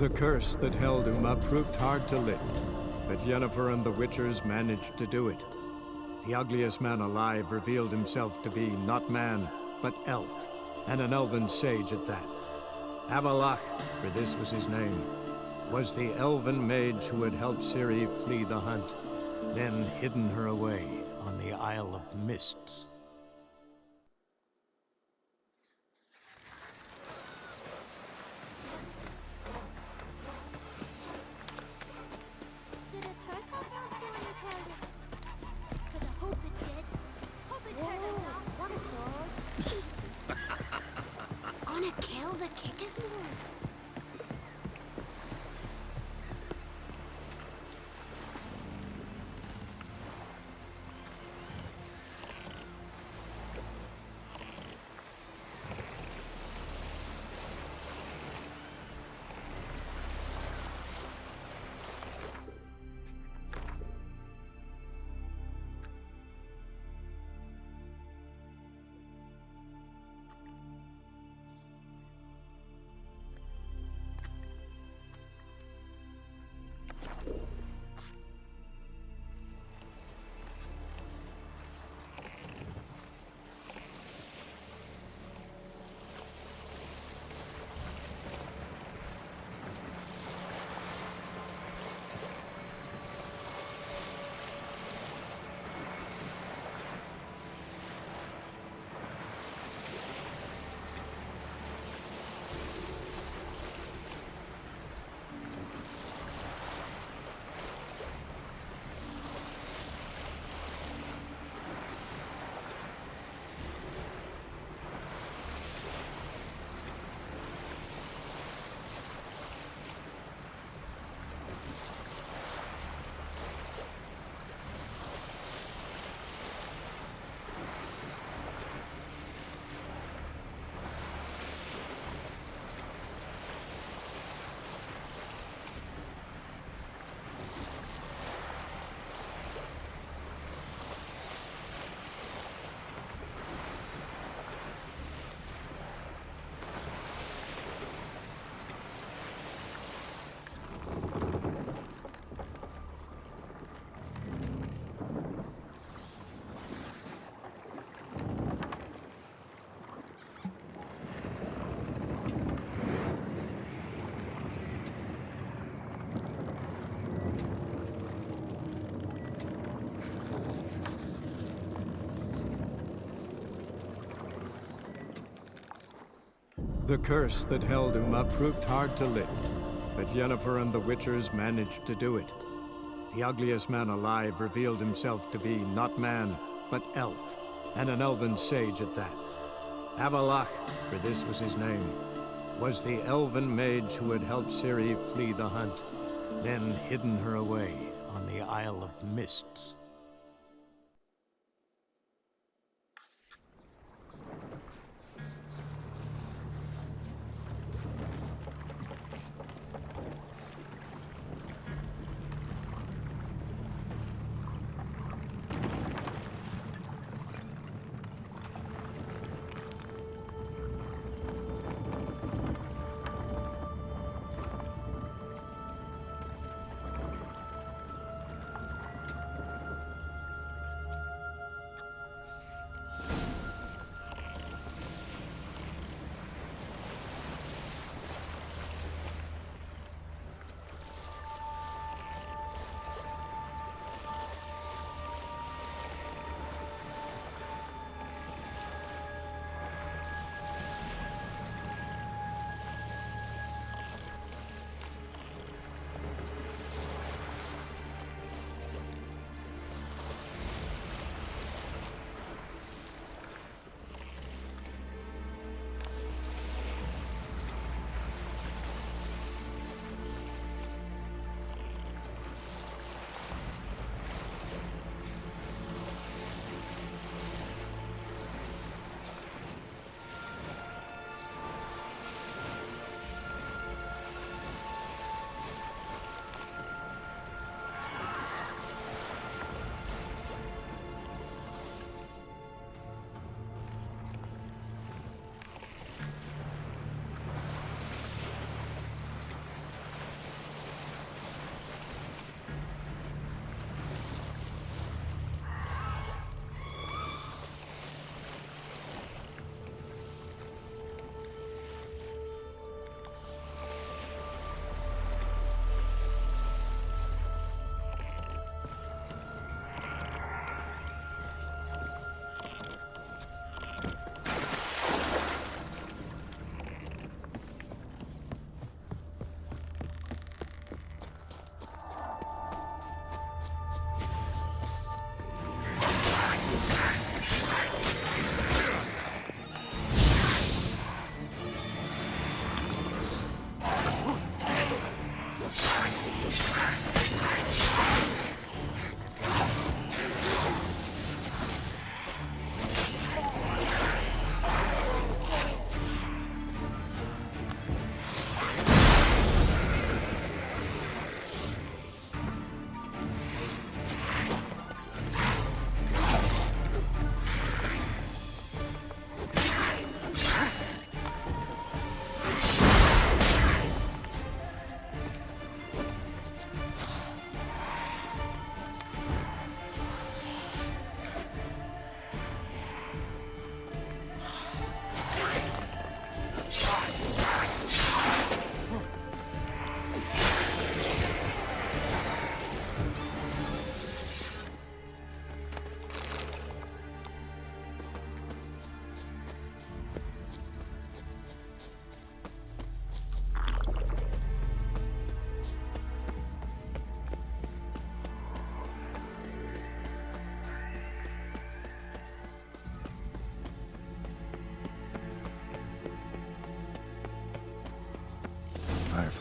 The curse that held Uma proved hard to lift, but Yennefer and the Witchers managed to do it. The ugliest man alive revealed himself to be not man, but elf, and an elven sage at that. Avalach, for this was his name, was the elven mage who had helped Ciri flee the hunt, then hidden her away on the Isle of Mists. Did it hurt that monster when you killed it? 'Cause I hope it did. Hope it hurt a lot. What a sword. Gonna kill the Kickasmores. The curse that held Uma proved hard to lift, but Yennefer and the Witchers managed to do it. The ugliest man alive revealed himself to be not man, but elf, and an elven sage at that. Avalach, for this was his name, was the elven mage who had helped Ciri flee the hunt, then hidden her away on the Isle of Mists.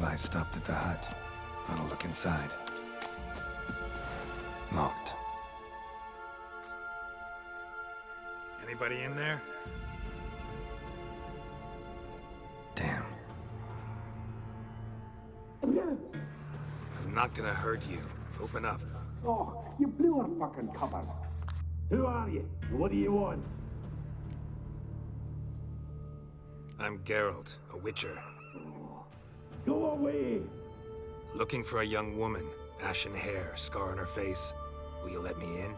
Firefly stopped at the hut. Thought I'll look inside. Locked. Anybody in there? Damn. I'm not gonna hurt you. Open up. Oh, you blew our fucking cover. Who are you? And what do you want? I'm Geralt, a witcher. Go away! Looking for a young woman. Ashen hair, scar on her face. Will you let me in?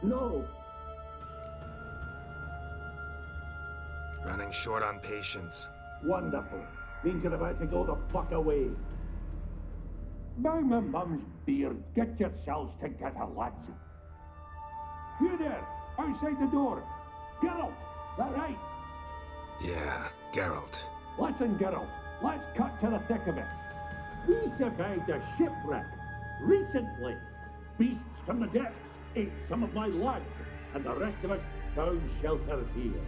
No. Running short on patience. Wonderful. Means you're about to go the fuck away. By my mum's beard, get yourselves together, lads. You there, outside the door. Geralt, that right? Yeah, Geralt. Listen, Geralt, let's cut to the thick of it. We survived a shipwreck recently. Beasts from the depths ate some of my lads, and the rest of us found shelter here.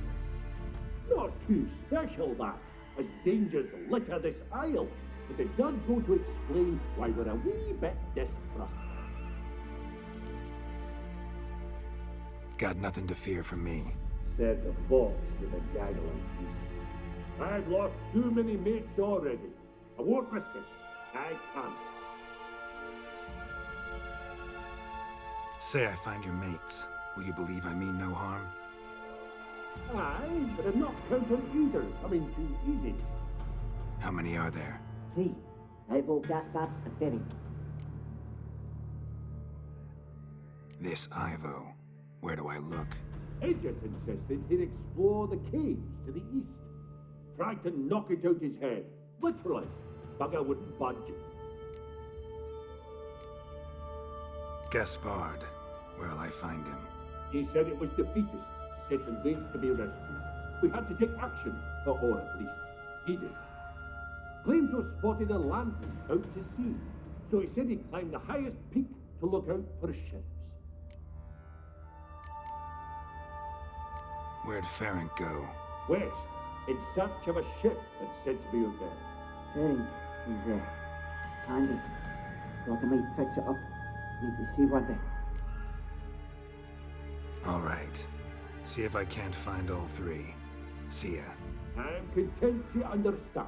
Not too special, that, as dangers litter this isle, but it does go to explain why we're a wee bit distrustful. Got nothing to fear from me. Said the fox to the gaggling piece. I've lost too many mates already. I won't risk it. I can't. Say I find your mates. Will you believe I mean no harm? Aye, but I'm not counting either coming too easy. How many are there? 3. Ivo, Gaspard, and Ferenc. This Ivo. Where do I look? Agent insisted he'd explore the caves to the east. Tried to knock it out his head. Literally. Bugger wouldn't budge. Gaspard. Where'll I find him? He said it was defeatist to sit and wait to be rescued. We had to take action, or at least he did. Claimed to have spotted a lantern out to sea, so he said he'd climb the highest peak to look out for ships. Where'd Ferenc go? West, in search of a ship that's said to be out there. Ferenc is, handy. Thought I might fix it up. Make you see what they... All right. See if I can't find all 3. See ya. I'm content you understand.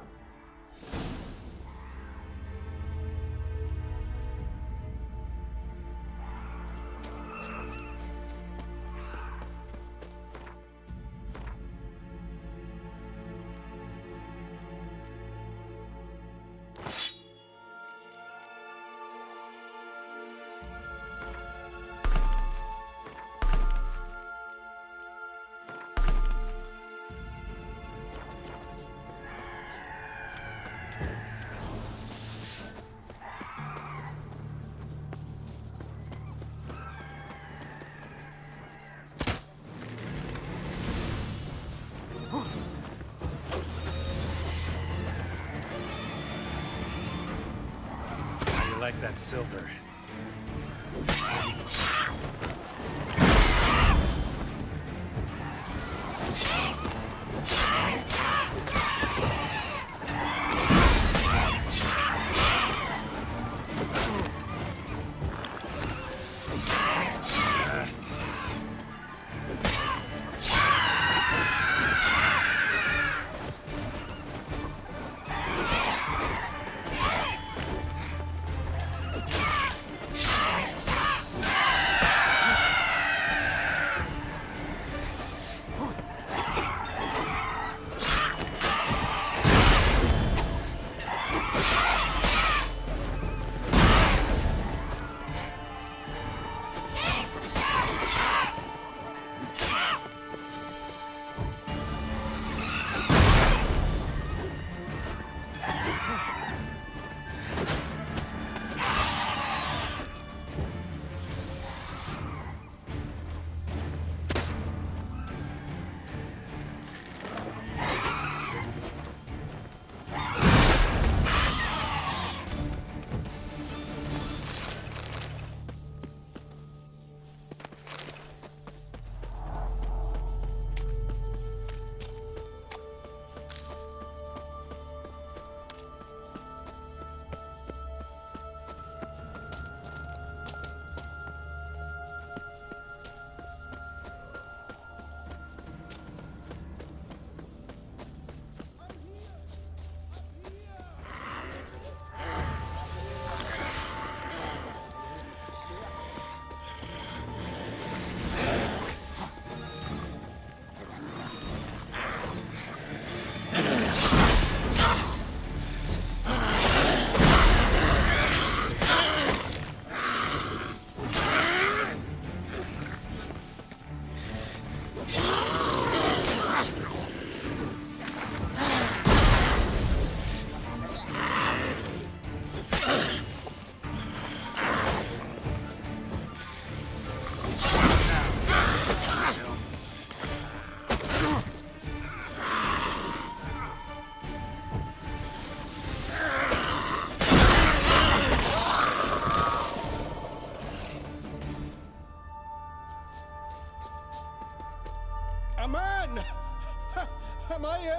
Like that silver.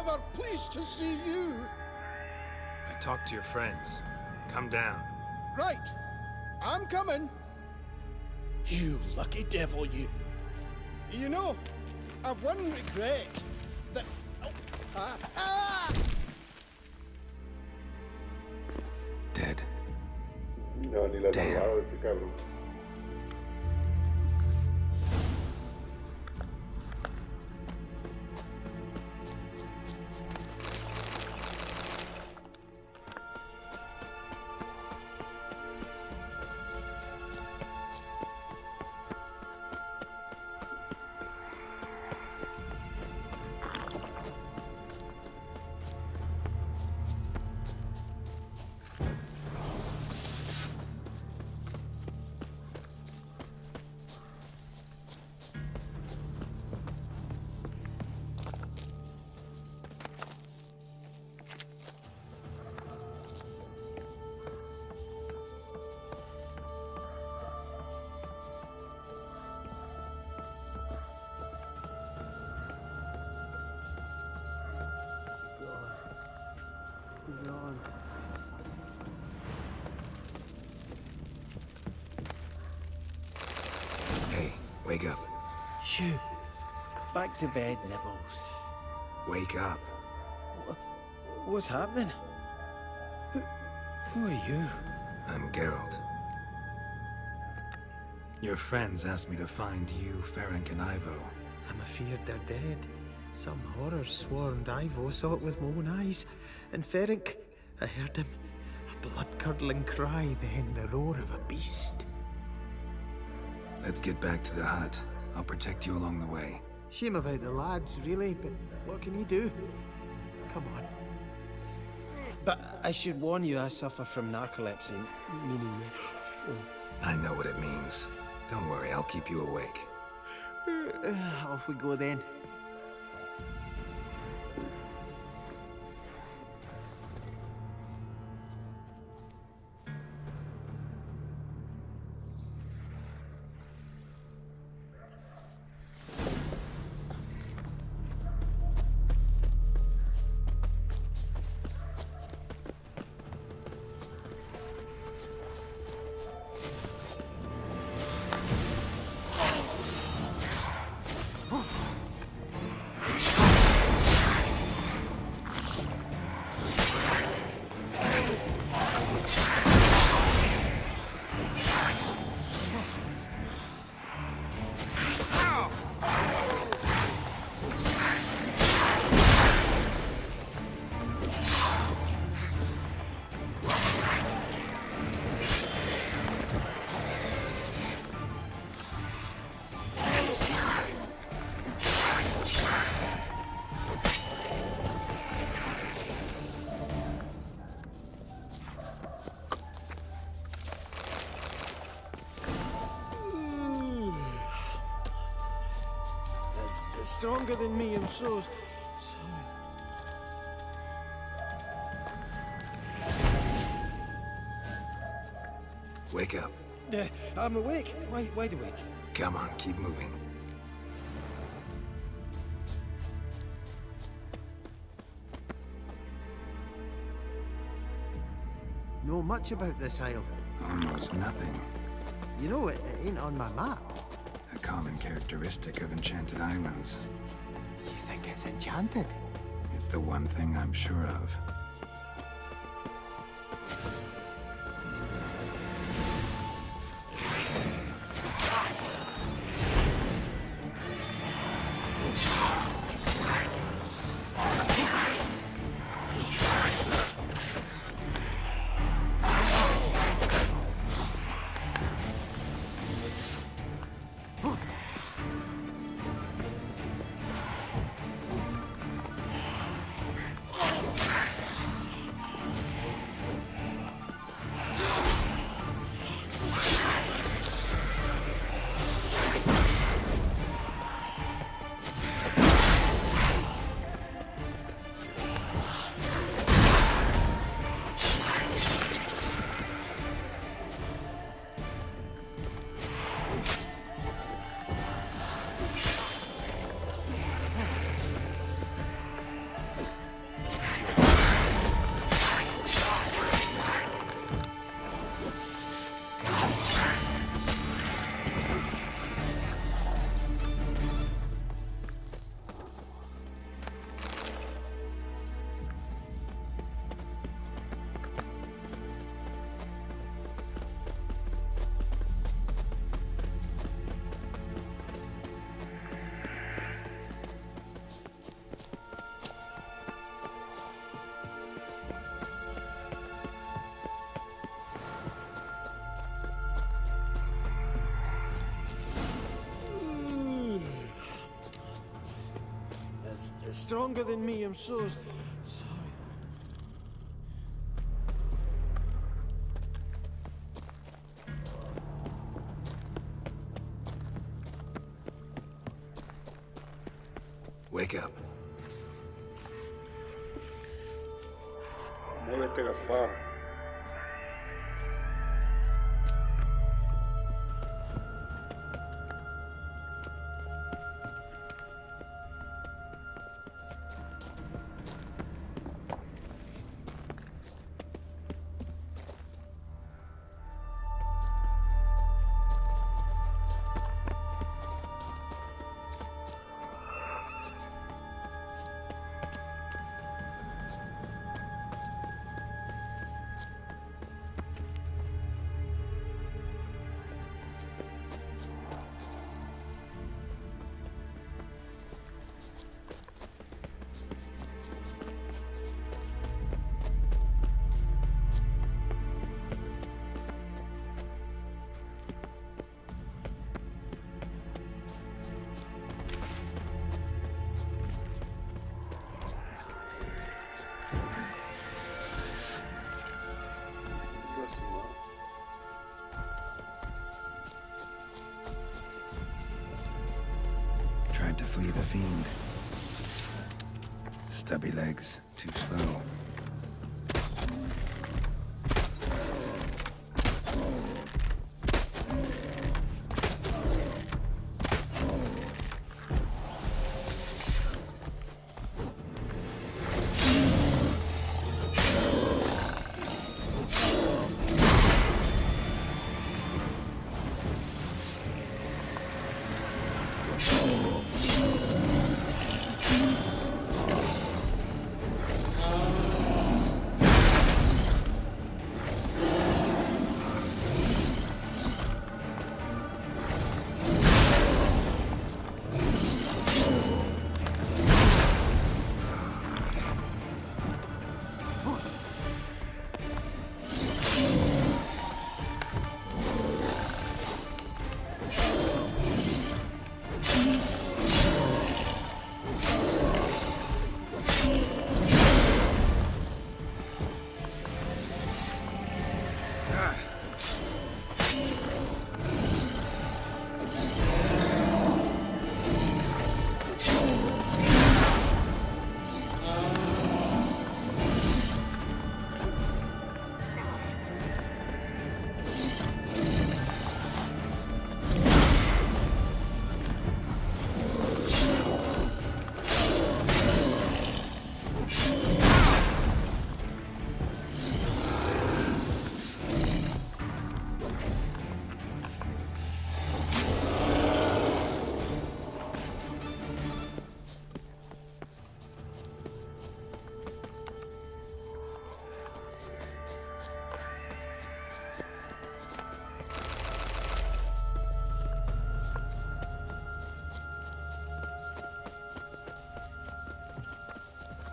ever pleased to see you. I talked to your friends. Come down. Right. I'm coming. You lucky devil, you. You know, I've one regret. That... Dead. No, ni la Damn. salvado este cabrón. Hey, wake up. Shoo. Back to bed, Nibbles. Wake up. What's happening? Who are you? I'm Geralt. Your friends asked me to find you, Ferenc, and Ivo. I'm afeard they're dead. Some horror swarmed Ivo, saw it with my own eyes. And Ferenc, I heard him. A blood-curdling cry, then the roar of a beast. Let's get back to the hut. I'll protect you along the way. Shame about the lads, really, but what can you do? Come on. But I should warn you, I suffer from narcolepsy, meaning... I know what it means. Don't worry, I'll keep you awake. Off we go then. It's stronger than me, I'm so sorry. Wake up. I'm awake. Wide awake. Come on, keep moving. Know much about this isle? Almost nothing. You know, it ain't on my map. A common characteristic of enchanted islands. You think it's enchanted? It's the one thing I'm sure of. stronger than me. I'm so sorry. Wake up. Muévete, Gaspard. Tried to flee the fiend. Stubby legs, too slow.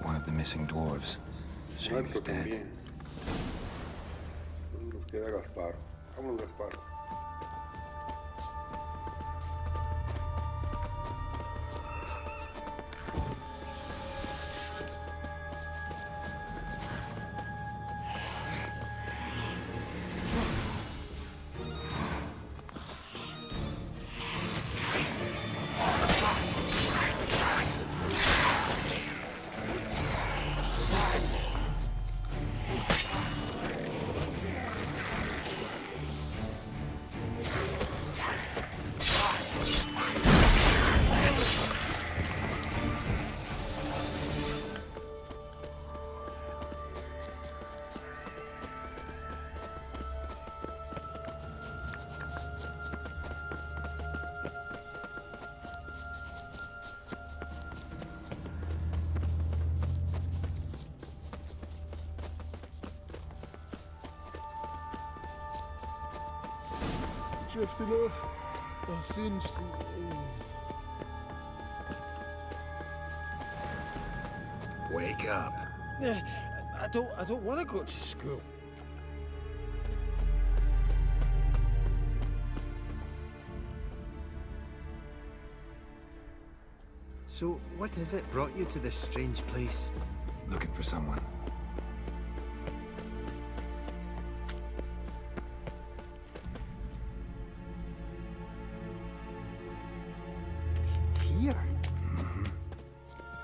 One of the missing dwarves. Shame he's Muerto dead. también. Nos queda Gaspard. Vámonos, Gaspard. Drifting off. I'll soon see. Wake up. I don't want to go to school. So, what is it brought you to this strange place? Looking for someone. Here?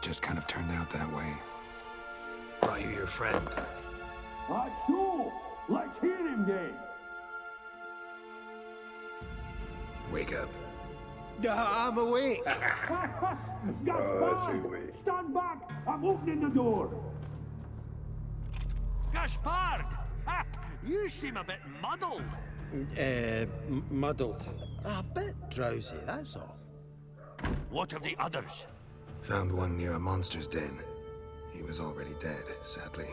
Just kind of turned out that way. Are you your friend? So, let's hear him then. Wake up. I'm awake! Sube. Gaspard, stand back! I'm opening the door. Gaspard! Ha! You seem a bit muddled. Muddled. A bit drowsy, that's all. What of the others? Found one near a monster's den. He was already dead, sadly.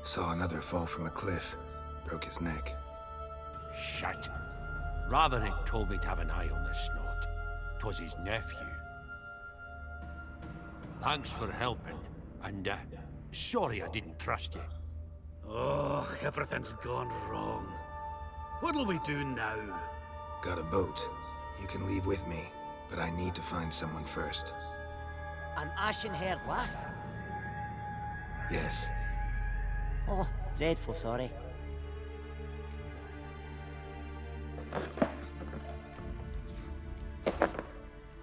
Saw another fall from a cliff. Broke his neck. Shit. Ravenick told me to have an eye on the snot. 'Twas his nephew. Thanks for helping, and sorry I didn't trust you. Oh, everything's gone wrong. What'll we do now? Got a boat. You can leave with me, but I need to find someone first. An ashen-haired lass? Yes. Oh, dreadful sorry.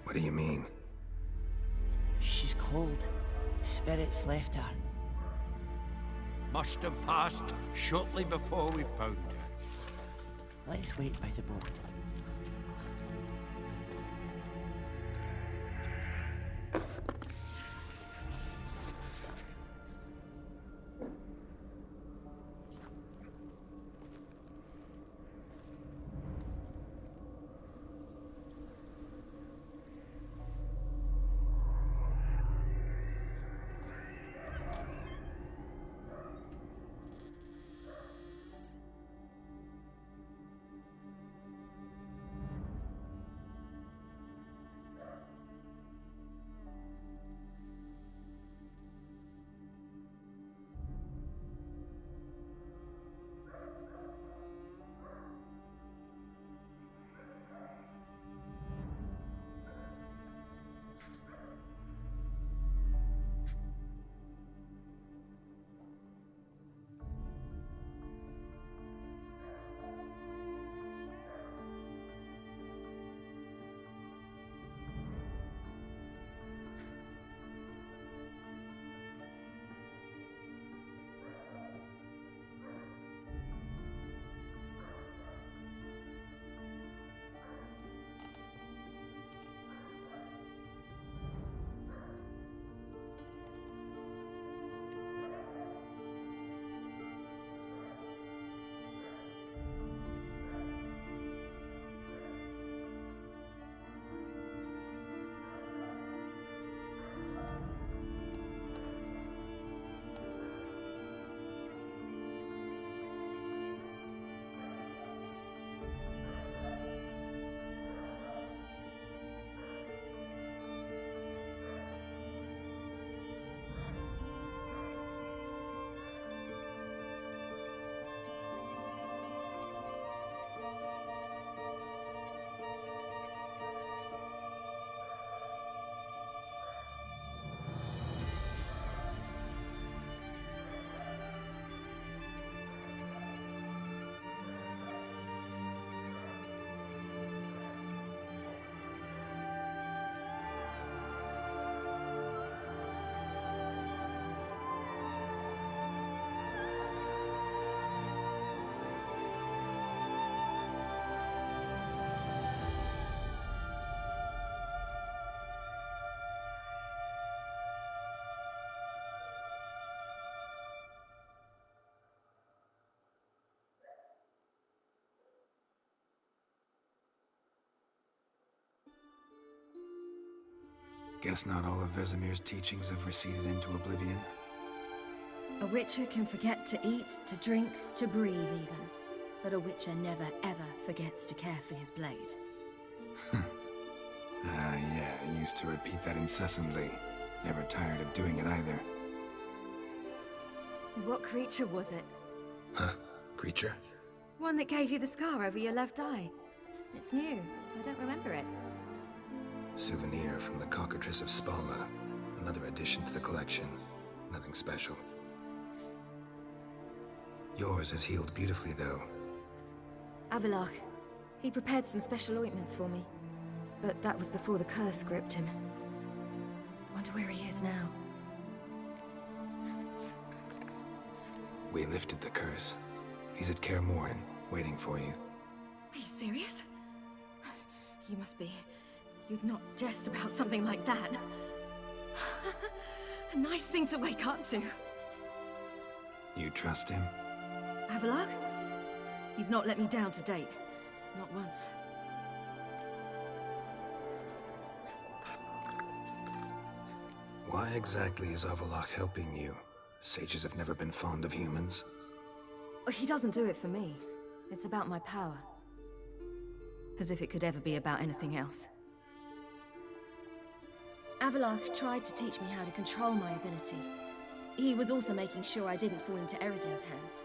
What do you mean? She's cold. Spirits left her. Must have passed shortly before we found her. Let's wait by the boat. Guess not all of Vesemir's teachings have receded into oblivion. A witcher can forget to eat, to drink, to breathe even. But a witcher never ever forgets to care for his blade. Yeah, I used to repeat that incessantly. Never tired of doing it either. What creature was it? Huh? Creature? One that gave you the scar over your left eye. It's new. I don't remember it. Souvenir from the cockatrice of Spalma. Another addition to the collection. Nothing special. Yours has healed beautifully, though. Avallac'h. He prepared some special ointments for me. But that was before the curse gripped him. Wonder where he is now. We lifted the curse. He's at Kaer Morhen, waiting for you. Are you serious? You must be. You'd not jest about something like that. A nice thing to wake up to. You trust him? Avallac'h? He's not let me down to date. Not once. Why exactly is Avallac'h helping you? Sages have never been fond of humans. He doesn't do it for me. It's about my power. As if it could ever be about anything else. Avallac'h tried to teach me how to control my ability. He was also making sure I didn't fall into Eredin's hands.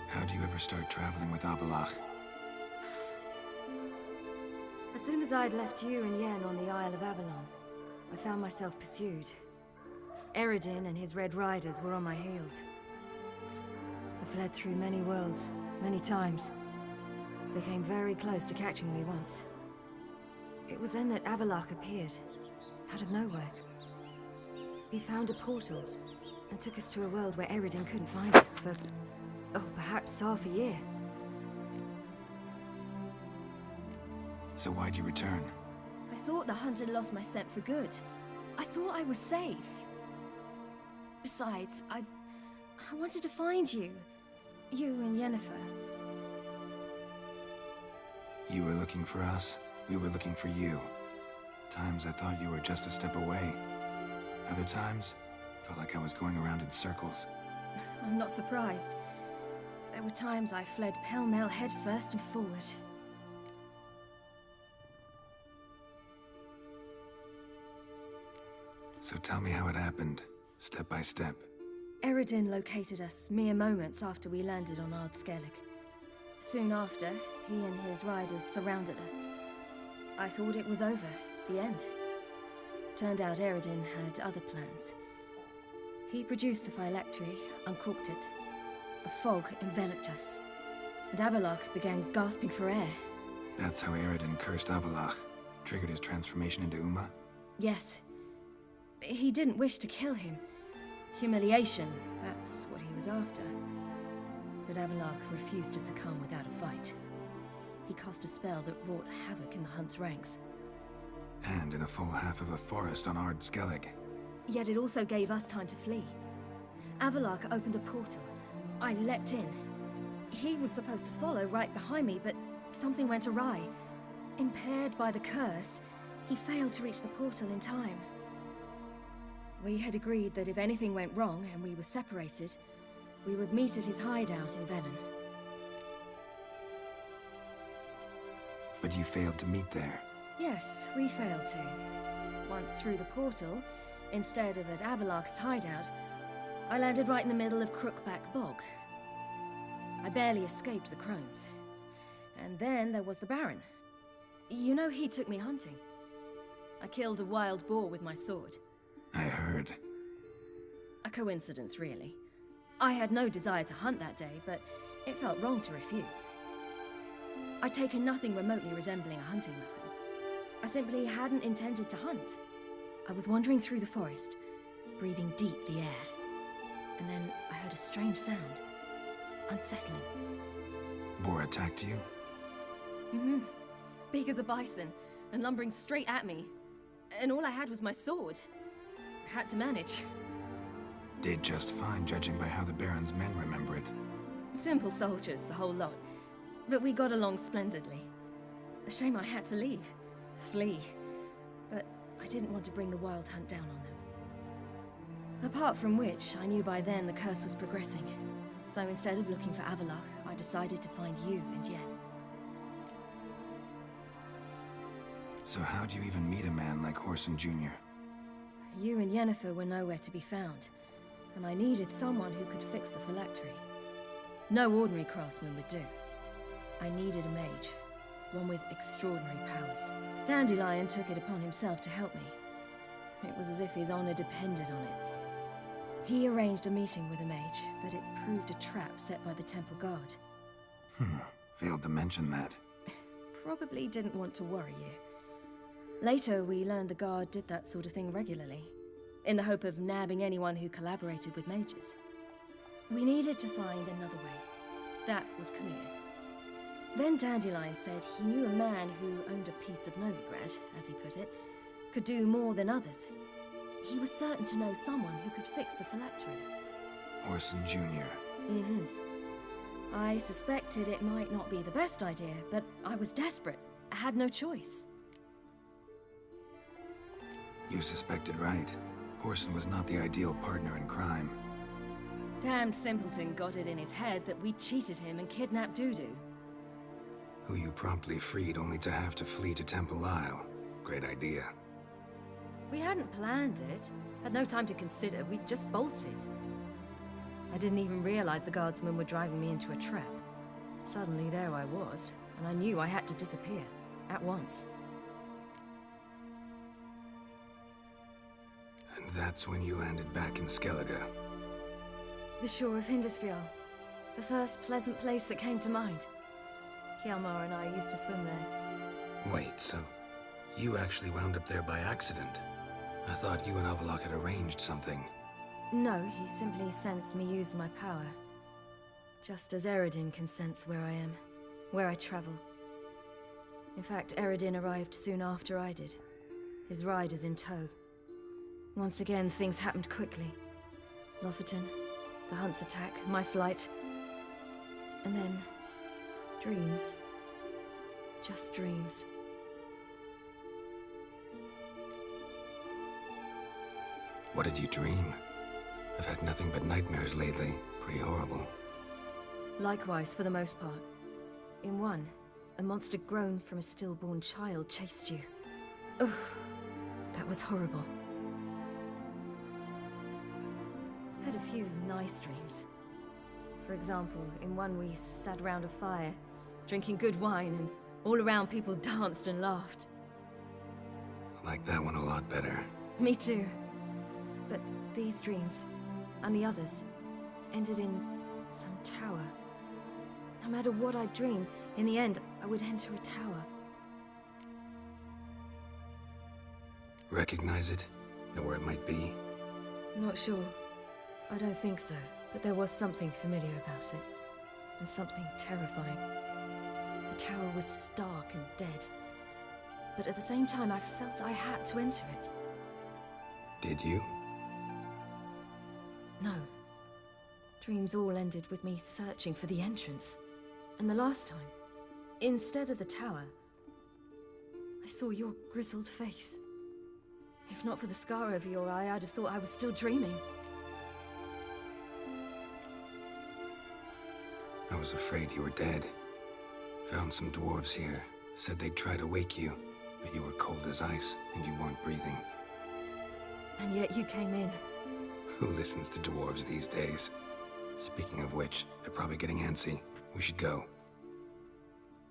How'd you ever start traveling with Avallac'h? As soon as I'd left you and Yen on the Isle of Avalon, I found myself pursued. Eredin and his Red Riders were on my heels. I fled through many worlds, many times. They came very close to catching me once. It was then that Avallac'h appeared, out of nowhere. He found a portal, and took us to a world where Eredin couldn't find us for, perhaps half a year. So why'd you return? I thought the hunt had lost my scent for good. I thought I was safe. Besides, I wanted to find you. You and Yennefer. You were looking for us, we were looking for you. Times I thought you were just a step away. Other times, felt like I was going around in circles. I'm not surprised. There were times I fled pell-mell headfirst and forward. So tell me how it happened, step by step. Eredin located us mere moments after we landed on Ard Skellig. Soon after, he and his riders surrounded us. I thought it was over, the end. Turned out Eredin had other plans. He produced the phylactery, uncorked it. A fog enveloped us, and Avallac'h began gasping for air. That's how Eredin cursed Avallac'h, triggered his transformation into Uma? Yes. He didn't wish to kill him. Humiliation, that's what he was after. But Avallac'h refused to succumb without a fight. He cast a spell that wrought havoc in the hunt's ranks. And in a full half of a forest on Ard Skellig. Yet it also gave us time to flee. Avallac'h opened a portal. I leapt in. He was supposed to follow right behind me, but something went awry. Impaired by the curse, he failed to reach the portal in time. We had agreed that if anything went wrong and we were separated, we would meet at his hideout in Velen. But you failed to meet there. Yes, we failed to. Once through the portal, instead of at Avallac'h's hideout, I landed right in the middle of Crookback Bog. I barely escaped the crones. And then there was the Baron. You know, he took me hunting. I killed a wild boar with my sword. I heard. A coincidence, really. I had no desire to hunt that day, but it felt wrong to refuse. I'd taken nothing remotely resembling a hunting weapon. I simply hadn't intended to hunt. I was wandering through the forest, breathing deep the air. And then I heard a strange sound. Unsettling. Boar attacked you? Mm-hmm. Big as a bison, and lumbering straight at me. And all I had was my sword. Had to manage. Did just fine, judging by how the Baron's men remember it. Simple soldiers, the whole lot. But we got along splendidly. A shame I had to leave. Flee. But I didn't want to bring the wild hunt down on them. Apart from which, I knew by then the curse was progressing. So instead of looking for Avallac'h, I decided to find you and Yen. So how'd you even meet a man like Whoreson Jr.? You and Yennefer were nowhere to be found, and I needed someone who could fix the phylactery. No ordinary craftsman would do. I needed a mage, one with extraordinary powers. Dandelion took it upon himself to help me. It was as if his honor depended on it. He arranged a meeting with a mage, but it proved a trap set by the temple guard. Failed to mention that. Probably didn't want to worry you. Later, we learned the guard did that sort of thing regularly, in the hope of nabbing anyone who collaborated with mages. We needed to find another way. That was clear. Then Dandelion said he knew a man who owned a piece of Novigrad, as he put it, could do more than others. He was certain to know someone who could fix the phylactery. Orson Jr. I suspected it might not be the best idea, but I was desperate. I had no choice. You suspected right. Orson was not the ideal partner in crime. Damned simpleton got it in his head that we cheated him and kidnapped Dudu. Who you promptly freed only to have to flee to Temple Isle. Great idea. We hadn't planned it. Had no time to consider. We just bolted. I didn't even realize the guardsmen were driving me into a trap. Suddenly there I was, and I knew I had to disappear. At once. And that's when you landed back in Skellige. The shore of Hindisfjall. The first pleasant place that came to mind. Hjalmar and I used to swim there. Wait, so you actually wound up there by accident? I thought you and Avallac'h had arranged something. No, he simply sensed me use my power. Just as Eredin can sense where I am, where I travel. In fact, Eredin arrived soon after I did, his riders in tow. Once again, things happened quickly. Lofoten, the Hunt's attack, my flight, and then dreams. Just dreams. What did you dream? I've had nothing but nightmares lately. Pretty horrible. Likewise, for the most part. In one, a monster grown from a stillborn child chased you. Ugh, that was horrible. I had a few nice dreams. For example, in one we sat around a fire, drinking good wine, and all around people danced and laughed. I like that one a lot better. Me too. But these dreams, and the others, ended in some tower. No matter what I dream, in the end, I would enter a tower. Recognize it? Know where it might be? Not sure. I don't think so, but there was something familiar about it. And something terrifying. The tower was stark and dead. But at the same time, I felt I had to enter it. Did you? No. Dreams all ended with me searching for the entrance. And the last time, instead of the tower, I saw your grizzled face. If not for the scar over your eye, I'd have thought I was still dreaming. I was afraid you were dead. Found some dwarves here. Said they'd try to wake you, but you were cold as ice and you weren't breathing. And yet you came in. Who listens to dwarves these days? Speaking of which, they're probably getting antsy. We should go.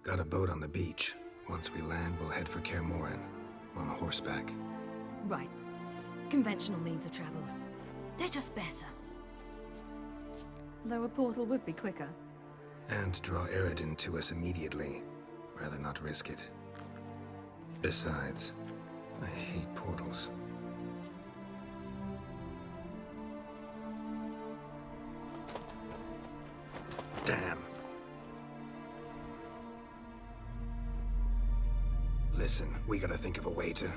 Got a boat on the beach. Once we land, we'll head for Kaer Morhen, on horseback. Right. Conventional means of travel. They're just better. Though a portal would be quicker. And draw Eredin to us immediately. Rather not risk it. Besides, I hate portals. Damn. Listen, we gotta think of a way to...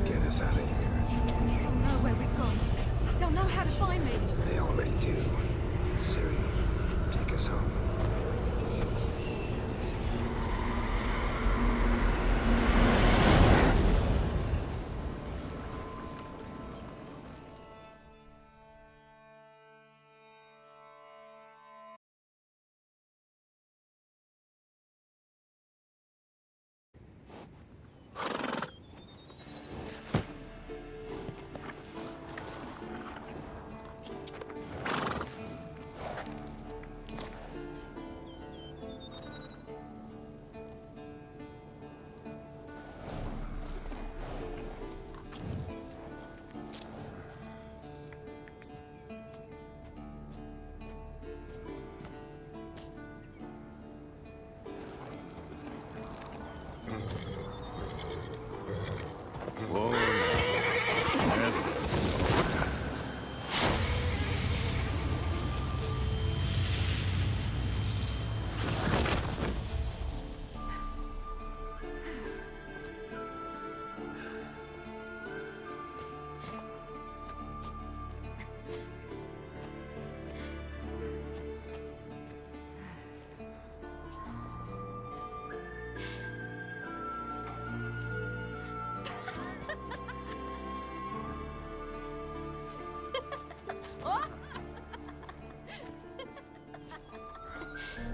get us out of here. They'll know where we've gone. They'll know how to find me. They already do. Ciri, take us home.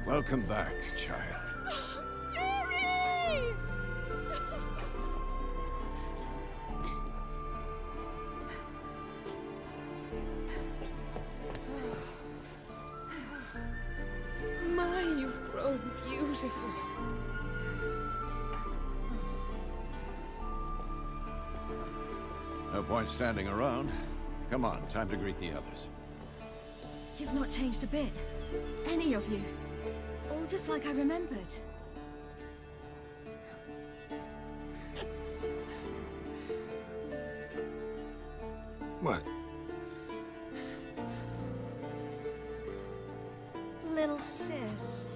Welcome back, child. Ciri! My, you've grown beautiful. No point standing around. Come on, time to greet the others. You've not changed a bit. Any of you. All just like I remembered. What? Little sis.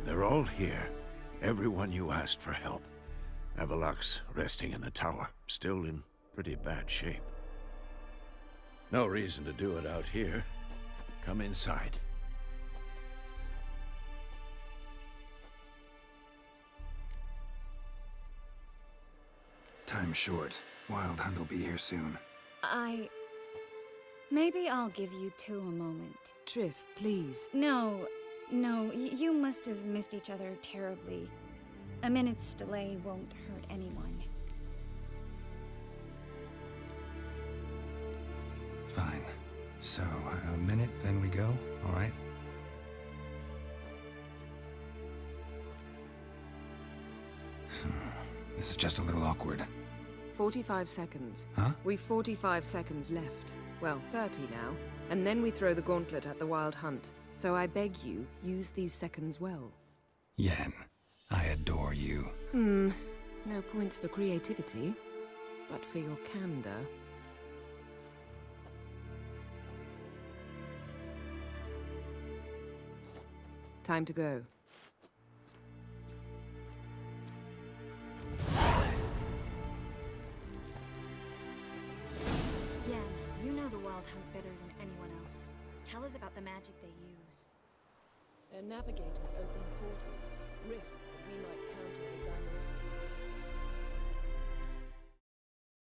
They're all here. Everyone you asked for help. Avallac'h's resting in the tower, still in pretty bad shape. No reason to do it out here. Come inside. Time's short. Wild Hunt will be here soon. Maybe I'll give you two a moment. Tris, please. No, you must have missed each other terribly. A minute's delay won't hurt anyone. Fine. So, a minute, then we go, all right? This is just a little awkward. 45 seconds. Huh? We've 45 seconds left. Well, 30 now. And then we throw the gauntlet at the Wild Hunt. So I beg you, use these seconds well. Yen, I adore you. No points for creativity, but for your candor. Time to go. Yen, you know the Wild Hunt better than anyone else. Tell us about the magic they use. Their navigators open portals, rifts that we might counter with diameter.